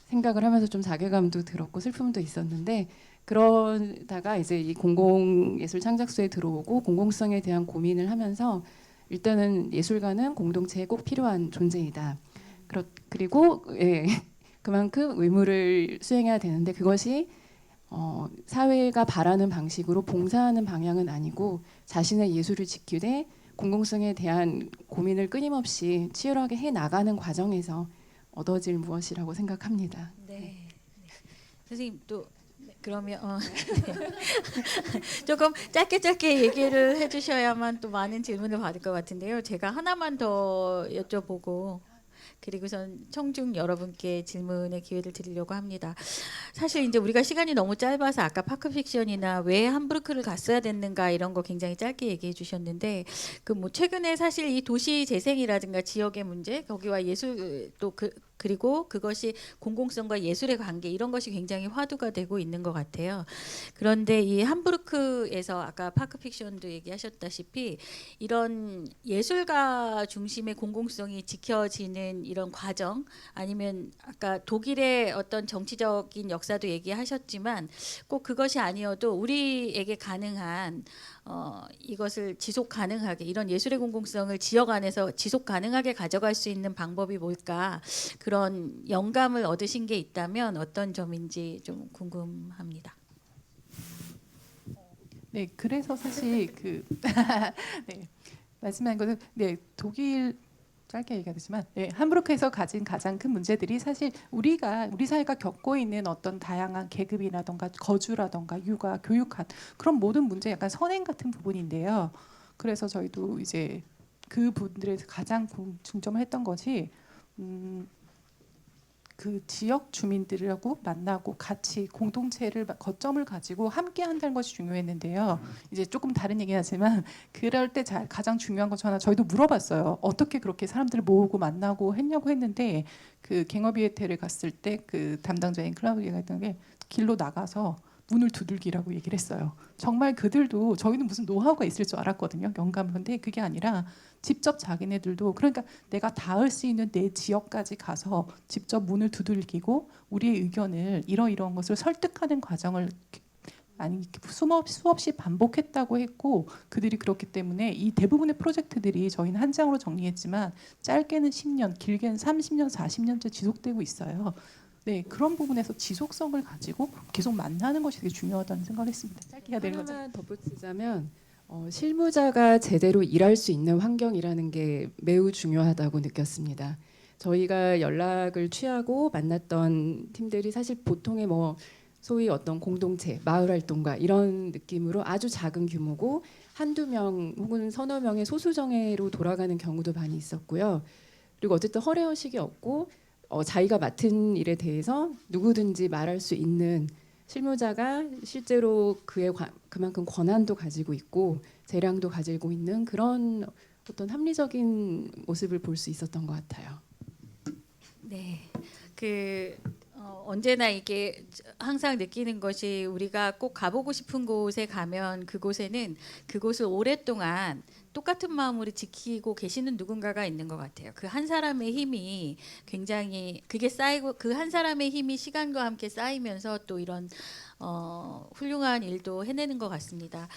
생각을 하면서 좀 자괴감도 들었고 슬픔도 있었는데, 그러다가 이제 이 공공예술 창작소에 들어오고 공공성에 대한 고민을 하면서 일단은 예술가는 공동체에 꼭 필요한 존재이다. 그리고 그만큼 의무를 수행해야 되는데, 그것이 사회가 바라는 방식으로 봉사하는 방향은 아니고 자신의 예술을 지키되 공공성에 대한 고민을 끊임없이 치열하게 해 나가는 과정에서 얻어질 무엇이라고 생각합니다. 네. 선생님 또 그러면 조금 짧게 얘기를 해주셔야만 또 많은 질문을 받을 것 같은데요. 제가 하나만 더 여쭤보고 그리고선 청중 여러분께 질문의 기회를 드리려고 합니다. 사실 이제 우리가 시간이 너무 짧아서 아까 파크픽션이나 왜 함부르크를 갔어야 됐는가 이런 거 굉장히 짧게 얘기해 주셨는데, 그 뭐 최근에 사실 이 도시 재생이라든가 지역의 문제, 거기와 예술 또 그리고 그것이 공공성과 예술의 관계, 이런 것이 굉장히 화두가 되고 있는 것 같아요. 그런데 이 함부르크에서 아까 파크픽션도 얘기하셨다시피 이런 예술가 중심의 공공성이 지켜지는 이런 과정, 아니면 아까 독일의 어떤 정치적인 역사도 얘기하셨지만 꼭 그것이 아니어도 우리에게 가능한 이것을 지속 가능하게, 이런 예술의 공공성을 지역 안에서 지속 가능하게 가져갈 수 있는 방법이 뭘까, 그런 영감을 얻으신 게 있다면 어떤 점인지 좀 궁금합니다. 네, 그래서 사실 그 네, 말씀한 거는 독일 짧게 얘기하지만 함부르크에서 가진 가장 큰 문제들이 사실 우리 사회가 겪고 있는 어떤 다양한 계급이라던가 거주라던가 육아, 교육한 그런 모든 문제 약간 선행 같은 부분인데요. 그래서 저희도 이제 그 분들에서 가장 중점을 했던 것이 그 지역 주민들하고 만나고 같이 공동체를 거점을 가지고 함께 한다는 것이 중요했는데요. 이제 조금 다른 얘기하지만 그럴 때 가장 중요한 것 중 하나, 저희도 물어봤어요. 어떻게 그렇게 사람들을 모으고 만나고 했냐고 했는데, 그 갱어비에테를 갔을 때 그 담당자인 클라우디아가 했던 게 길로 나가서 문을 두들기라고 얘기를 했어요. 정말 그들도, 저희는 무슨 노하우가 있을 줄 알았거든요. 영감을. 근데 그게 아니라 직접 자기네들도, 그러니까 내가 닿을 수 있는 내 지역까지 가서 직접 문을 두들기고 우리의 의견을 이러이러한 것을 설득하는 과정을 수없이 반복했다고 했고, 그들이 그렇기 때문에 이 대부분의 프로젝트들이 저희는 한 장으로 정리했지만 짧게는 10년, 길게는 30년, 40년째 지속되고 있어요. 네, 그런 부분에서 지속성을 가지고 계속 만나는 것이 되게 중요하다는 생각을 했습니다. 짧게 해야 되는 거죠. 하나만 덧붙이자면 실무자가 제대로 일할 수 있는 환경이라는 게 매우 중요하다고 느꼈습니다. 저희가 연락을 취하고 만났던 팀들이 사실 보통의 뭐 소위 어떤 공동체, 마을 활동가 이런 느낌으로 아주 작은 규모고 한두 명 혹은 서너 명의 소수정예로 돌아가는 경우도 많이 있었고요. 그리고 어쨌든 허례허식이 없고 자기가 맡은 일에 대해서 누구든지 말할 수 있는 실무자가 실제로 그만큼 권한도 가지고 있고 재량도 가지고 있는 그런 어떤 합리적인 모습을 볼 수 있었던 것 같아요. 네, 언제나 이게 항상 느끼는 것이 우리가 꼭 가보고 싶은 곳에 가면 그곳에는 그곳을 오랫동안 똑같은 마음으로 지키고 계시는 누군가가 있는 것 같아요. 그 한 사람의 힘이 굉장히 그게 쌓이고 그 한 사람의 힘이 시간과 함께 쌓이면서 또 이런 훌륭한 일도 해내는 것 같습니다.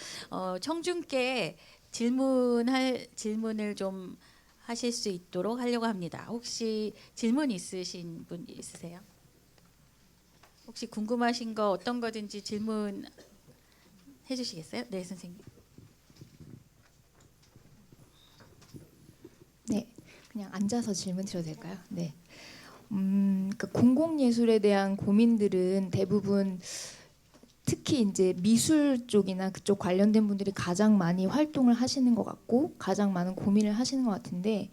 청중께 질문을 좀 하실 수 있도록 하려고 합니다. 혹시 질문 있으신 분 있으세요? 혹시 궁금하신 거 어떤 거든지 질문 해주시겠어요? 네, 선생님. 네, 그냥 앉아서 질문 드려도 될까요? 네. 그러니까 공공예술에 대한 고민들은 대부분 특히 이제 미술 쪽이나 그쪽 관련된 분들이 가장 많이 활동을 하시는 것 같고 가장 많은 고민을 하시는 것 같은데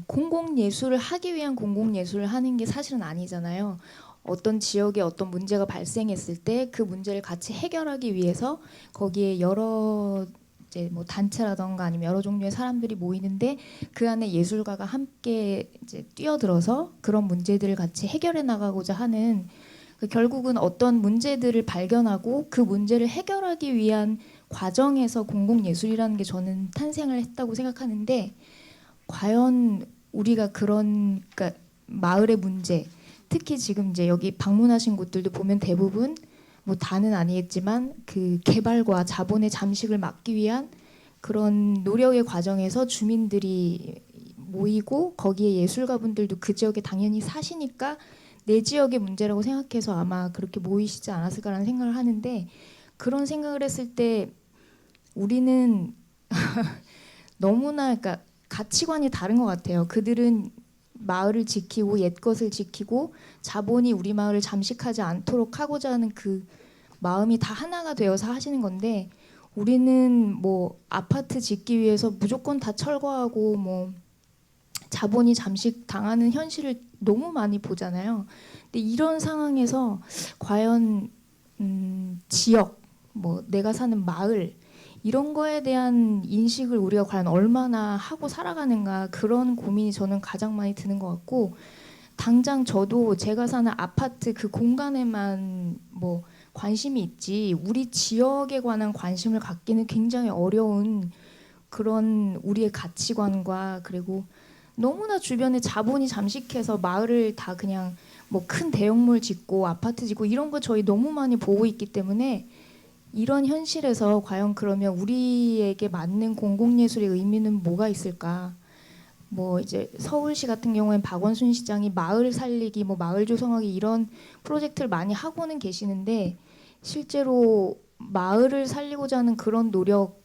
공공예술을 하기 위한 공공예술을 하는 게 사실은 아니잖아요. 어떤 지역에 어떤 문제가 발생했을 때 그 문제를 같이 해결하기 위해서 거기에 여러 이제 뭐 단체라던가 아니면 여러 종류의 사람들이 모이는데 그 안에 예술가가 함께 이제 뛰어들어서 그런 문제들을 같이 해결해 나가고자 하는 결국은 어떤 문제들을 발견하고 그 문제를 해결하기 위한 과정에서 공공예술이라는 게 저는 탄생을 했다고 생각하는데 과연 우리가 그러니까 마을의 문제 특히 지금 이제 여기 방문하신 곳들도 보면 대부분 뭐 다는 아니겠지만 그 개발과 자본의 잠식을 막기 위한 그런 노력의 과정에서 주민들이 모이고 거기에 예술가분들도 그 지역에 당연히 사시니까 내 지역의 문제라고 생각해서 아마 그렇게 모이시지 않았을까라는 생각을 하는데 그런 생각을 했을 때 우리는 너무나 그러니까 가치관이 다른 것 같아요. 그들은 마을을 지키고 옛것을 지키고 자본이 우리 마을을 잠식하지 않도록 하고자 하는 그 마음이 다 하나가 되어서 하시는 건데 우리는 뭐 아파트 짓기 위해서 무조건 다 철거하고 뭐 자본이 잠식 당하는 현실을 너무 많이 보잖아요. 근데 이런 상황에서 과연 지역 뭐 내가 사는 마을 이런 거에 대한 인식을 우리가 과연 얼마나 하고 살아가는가 그런 고민이 저는 가장 많이 드는 것 같고 당장 저도 제가 사는 아파트 그 공간에만 뭐 관심이 있지 우리 지역에 관한 관심을 갖기는 굉장히 어려운 그런 우리의 가치관과 그리고 너무나 주변에 자본이 잠식해서 마을을 다 그냥 뭐 큰 대형물 짓고 아파트 짓고 이런 거 저희 너무 많이 보고 있기 때문에 이런 현실에서 과연 그러면 우리에게 맞는 공공예술의 의미는 뭐가 있을까? 뭐 이제 서울시 같은 경우엔 박원순 시장이 마을 살리기, 뭐 마을 조성하기 이런 프로젝트를 많이 하고는 계시는데 실제로 마을을 살리고자 하는 그런 노력에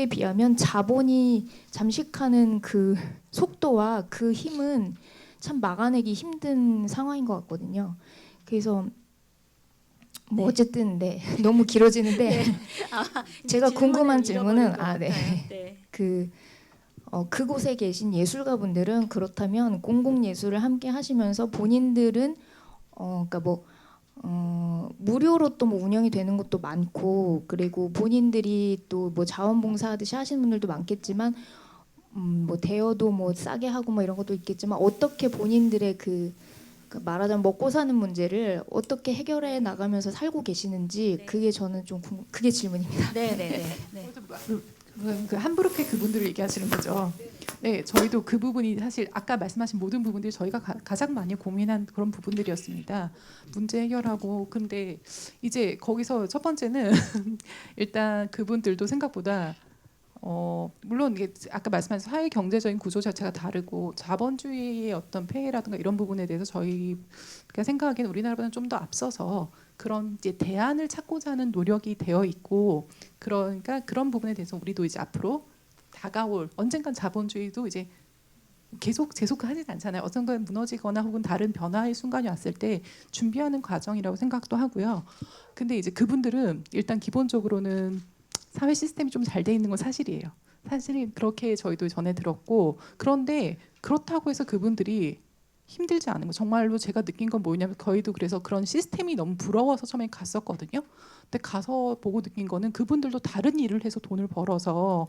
비하면 자본이 잠식하는 그 속도와 그 힘은 참 막아내기 힘든 상황인 것 같거든요. 그래서 뭐 네. 어쨌든 네 너무 길어지는데 제가 궁금한 질문은 네. 그곳에 계신 예술가분들은 그렇다면 공공예술을 함께 하시면서 본인들은 그러니까 뭐 무료로 또 뭐 운영이 되는 것도 많고 그리고 본인들이 또 뭐 자원봉사하듯이 하시는 분들도 많겠지만 뭐 대여도 뭐 싸게 하고 뭐 이런 것도 있겠지만 어떻게 본인들의 그 말하자면 먹고 사는 문제를 어떻게 해결해 나가면서 살고 계시는지 네. 그게 저는 좀 그게 질문입니다. 네. 그 함부르크 그분들을 얘기하시는 거죠. 네, 저희도 그 부분이 사실 아까 말씀하신 모든 부분들이 저희가 가장 많이 고민한 그런 부분들이었습니다. 문제 해결하고 근데 이제 거기서 첫 번째는 일단 그분들도 생각보다 물론 이게 아까 말씀하신 사회 경제적인 구조 자체가 다르고 자본주의의 어떤 폐해라든가 이런 부분에 대해서 저희가 생각하기에는 우리나라보다는 좀 더 앞서서 그런 이제 대안을 찾고자 하는 노력이 되어 있고 그러니까 그런 부분에 대해서 우리도 이제 앞으로 다가올 언젠간 자본주의도 이제 계속 지속하진 않잖아요. 어떤 건 무너지거나 혹은 다른 변화의 순간이 왔을 때 준비하는 과정이라고 생각도 하고요. 근데 이제 그분들은 일단 기본적으로는 사회 시스템이 좀 잘 돼 있는 건 사실이에요. 사실이 그렇게 저희도 전에 들었고, 그런데 그렇다고 해서 그분들이 힘들지 않은 거, 정말로 제가 느낀 건 뭐냐면 저희도 그래서 그런 시스템이 너무 부러워서 처음에 갔었거든요. 근데 가서 보고 느낀 거는 그분들도 다른 일을 해서 돈을 벌어서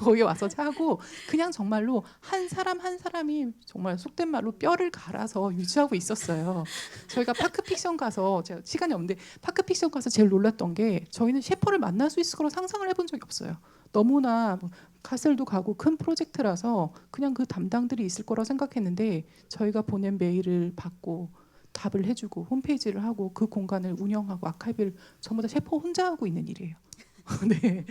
거기 와서 하고, 그냥 정말로 한 사람 한 사람이 정말 속된 말로 뼈를 갈아서 유지하고 있었어요. 저희가 파크픽션 가서, 제가 시간이 없는데 파크픽션 가서 제일 놀랐던 게, 저희는 셰퍼를 만날 수 있을 거라 상상을 해본 적이 없어요. 너무나 뭐 카셀도 가고 큰 프로젝트라서 그냥 그 담당들이 있을 거라 생각했는데, 저희가 보낸 메일을 받고 답을 해주고 홈페이지를 하고 그 공간을 운영하고 아카이브를 전부 다 셰퍼 혼자 하고 있는 일이에요. 네.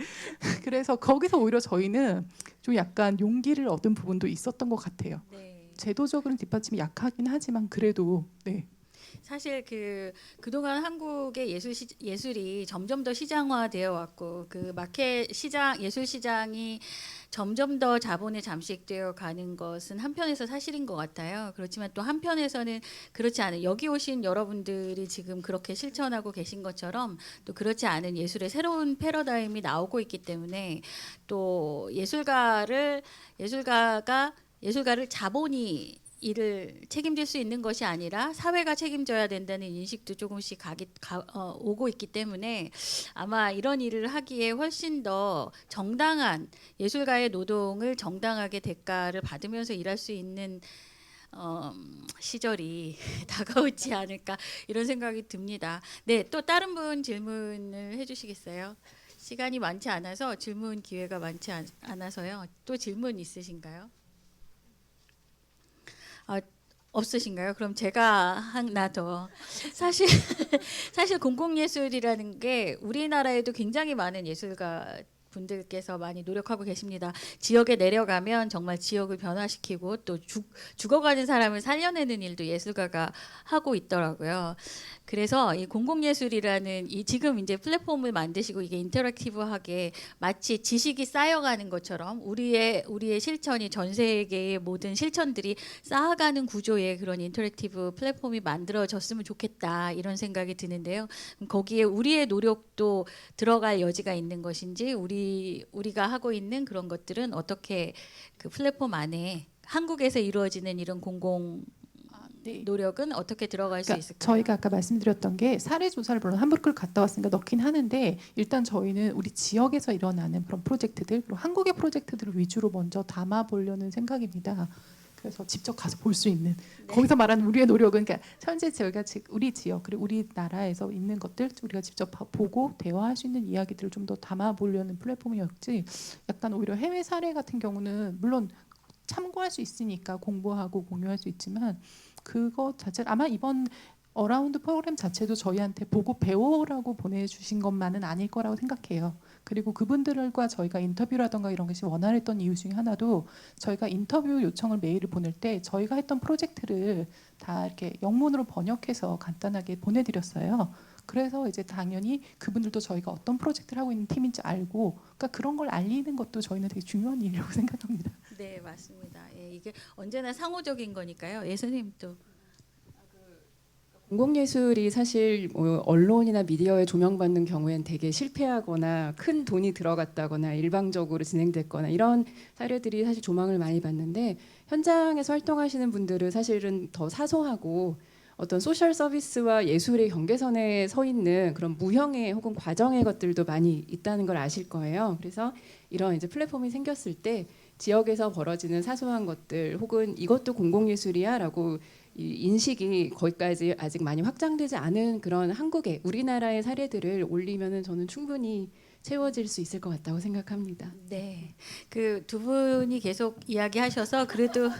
그래서 거기서 오히려 저희는 좀 약간 용기를 얻은 부분도 있었던 것 같아요. 네. 제도적으로는 뒷받침이 약하긴 하지만 그래도 네. 사실 그동안 한국의 예술이 점점 더 시장화되어 왔고 그 마켓 시장 예술 시장이 점점 더 자본에 잠식되어 가는 것은 한편에서 사실인 것 같아요. 그렇지만 또 한편에서는 그렇지 않은, 여기 오신 여러분들이 지금 그렇게 실천하고 계신 것처럼 또 그렇지 않은 예술의 새로운 패러다임이 나오고 있기 때문에 또 예술가를 자본이 이를 책임질 수 있는 것이 아니라 사회가 책임져야 된다는 인식도 조금씩 오고 있기 때문에 아마 이런 일을 하기에 훨씬 더 정당한 예술가의 노동을 정당하게 대가를 받으면서 일할 수 있는 시절이 다가오지 않을까 이런 생각이 듭니다. 네, 또 다른 분 질문을 해주시겠어요? 시간이 많지 않아서 질문 기회가 많지 않아서요. 또 질문 있으신가요? 없으신가요? 그럼 제가 하나 더. 사실 공공예술이라는 게 우리나라에도 굉장히 많은 예술가 분들께서 많이 노력하고 계십니다. 지역에 내려가면 정말 지역을 변화시키고 또 죽어가는 사람을 살려내는 일도 예술가가 하고 있더라고요. 그래서 이 공공예술이라는 이 지금 이제 플랫폼을 만드시고 이게 인터랙티브하게 마치 지식이 쌓여가는 것처럼 우리의 실천이 전 세계의 모든 실천들이 쌓아가는 구조의 그런 인터랙티브 플랫폼이 만들어졌으면 좋겠다 이런 생각이 드는데요. 거기에 우리의 노력도 들어갈 여지가 있는 것인지 우리가 하고 있는 그런 것들은 어떻게 그 플랫폼 안에 한국에서 이루어지는 이런 공공 네. 노력은 어떻게 들어갈 수 그러니까 있을까요? 저희가 아까 말씀드렸던 게 사례 조사를 물론 함부르크를 갔다 왔으니까 넣긴 하는데, 일단 저희는 우리 지역에서 일어나는 그런 프로젝트들 그리고 한국의 프로젝트들을 위주로 먼저 담아 보려는 생각입니다. 그래서 직접 가서 볼 수 있는, 거기서 말하는 우리의 노력은 그러니까 현재 저희가 우리 지역 그리고 우리나라에서 있는 것들 우리가 직접 보고 대화할 수 있는 이야기들을 좀 더 담아 보려는 플랫폼이었지, 약간 오히려 해외 사례 같은 경우는 물론 참고할 수 있으니까 공부하고 공유할 수 있지만 그것 자체를 아마 이번 어라운드 프로그램 자체도 저희한테 보고 배워라고 보내주신 것만은 아닐 거라고 생각해요. 그리고 그분들과 저희가 인터뷰라던가 이런 것이 원활했던 이유 중에 하나도, 저희가 인터뷰 요청을 메일을 보낼 때 저희가 했던 프로젝트를 다 이렇게 영문으로 번역해서 간단하게 보내드렸어요. 그래서 이제 당연히 그분들도 저희가 어떤 프로젝트를 하고 있는 팀인지 알고, 그러니까 그런 걸 알리는 것도 저희는 되게 중요한 일이라고 생각합니다. 네, 맞습니다. 예, 이게 언제나 상호적인 거니까요. 예, 선생님 또. 공공예술이 사실 뭐 언론이나 미디어에 조명받는 경우엔 되게 실패하거나 큰 돈이 들어갔다거나 일방적으로 진행됐거나 이런 사례들이 사실 조망을 많이 받는데, 현장에서 활동하시는 분들은 사실은 더 사소하고 어떤 소셜 서비스와 예술의 경계선에 서 있는 그런 무형의 혹은 과정의 것들도 많이 있다는 걸 아실 거예요. 그래서 이런 이제 플랫폼이 생겼을 때 지역에서 벌어지는 사소한 것들 혹은 이것도 공공예술이야라고 이 인식이 거기까지 아직 많이 확장되지 않은 그런 한국의 우리나라의 사례들을 올리면은 저는 충분히 채워질 수 있을 것 같다고 생각합니다. 네, 그 두 분이 계속 이야기하셔서 그래도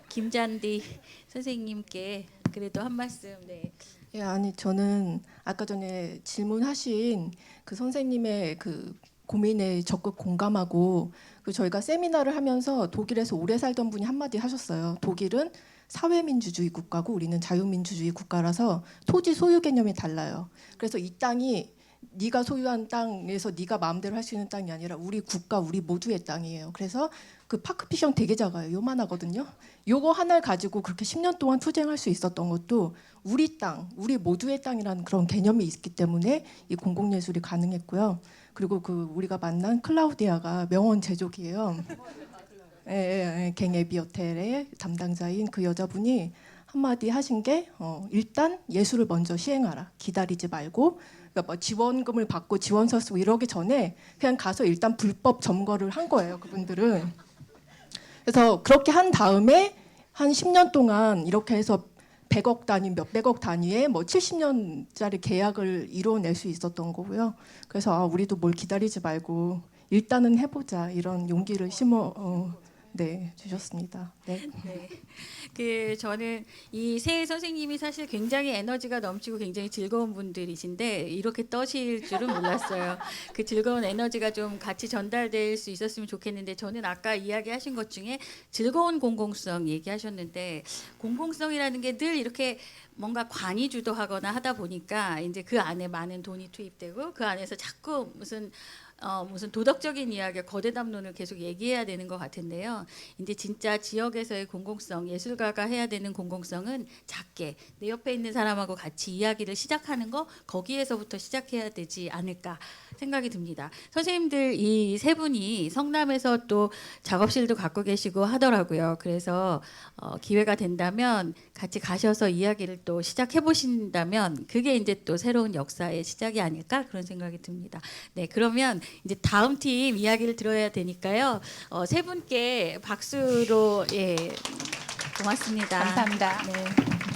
김잔디 선생님께 그래도 한 말씀. 네. 예, 아니 저는 아까 전에 질문하신 그 선생님의 그 고민에 적극 공감하고, 그 저희가 세미나를 하면서 독일에서 오래 살던 분이 한마디 하셨어요. 독일은 사회민주주의 국가고 우리는 자유민주주의 국가라서 토지 소유 개념이 달라요. 그래서 이 땅이 네가 소유한 땅에서 네가 마음대로 할 수 있는 땅이 아니라 우리 국가 우리 모두의 땅이에요. 그래서 그 파크 피션 되게 작아요. 요만하거든요. 요거 하나를 가지고 그렇게 10년 동안 투쟁할 수 있었던 것도 우리 땅, 우리 모두의 땅이라는 그런 개념이 있기 때문에 이 공공예술이 가능했고요. 그리고 그 우리가 만난 클라우디아가 명언 제조기예요. 갱예비 호텔의 담당자인 그 여자분이 한마디 하신 게 일단 예술을 먼저 시행하라. 기다리지 말고 그러니까 뭐 지원금을 받고 지원서 쓰고 이러기 전에 그냥 가서 일단 불법 점거를 한 거예요. 그분들은. 그래서 그렇게 한 다음에 한 10년 동안 이렇게 해서 100억 단위, 몇백억 단위의 뭐 70년짜리 계약을 이뤄낼 수 있었던 거고요. 그래서 우리도 뭘 기다리지 말고 일단은 해보자 이런 용기를 주셨습니다. 네. 네. 그 저는 이 세 선생님이 사실 굉장히 에너지가 넘치고 굉장히 즐거운 분들이신데 이렇게 떠실 줄은 몰랐어요. 그 즐거운 에너지가 좀 같이 전달될 수 있었으면 좋겠는데 저는 아까 이야기하신 것 중에 즐거운 공공성 얘기하셨는데 공공성이라는 게 늘 이렇게 뭔가 관이 주도하거나 하다 보니까 이제 그 안에 많은 돈이 투입되고 그 안에서 자꾸 무슨 도덕적인 이야기, 거대 담론을 계속 얘기해야 되는 것 같은데요. 이제 진짜 지역에서의 공공성, 예술가가 해야 되는 공공성은 작게 내 옆에 있는 사람하고 같이 이야기를 시작하는 거 거기에서부터 시작해야 되지 않을까 생각이 듭니다. 선생님들 이 세 분이 성남에서 또 작업실도 갖고 계시고 하더라고요. 그래서 기회가 된다면 같이 가셔서 이야기를 또 시작해 보신다면 그게 이제 또 새로운 역사의 시작이 아닐까 그런 생각이 듭니다. 네, 그러면 이제 다음 팀 이야기를 들어야 되니까요. 세 분께 박수로 고맙습니다. 감사합니다. 네.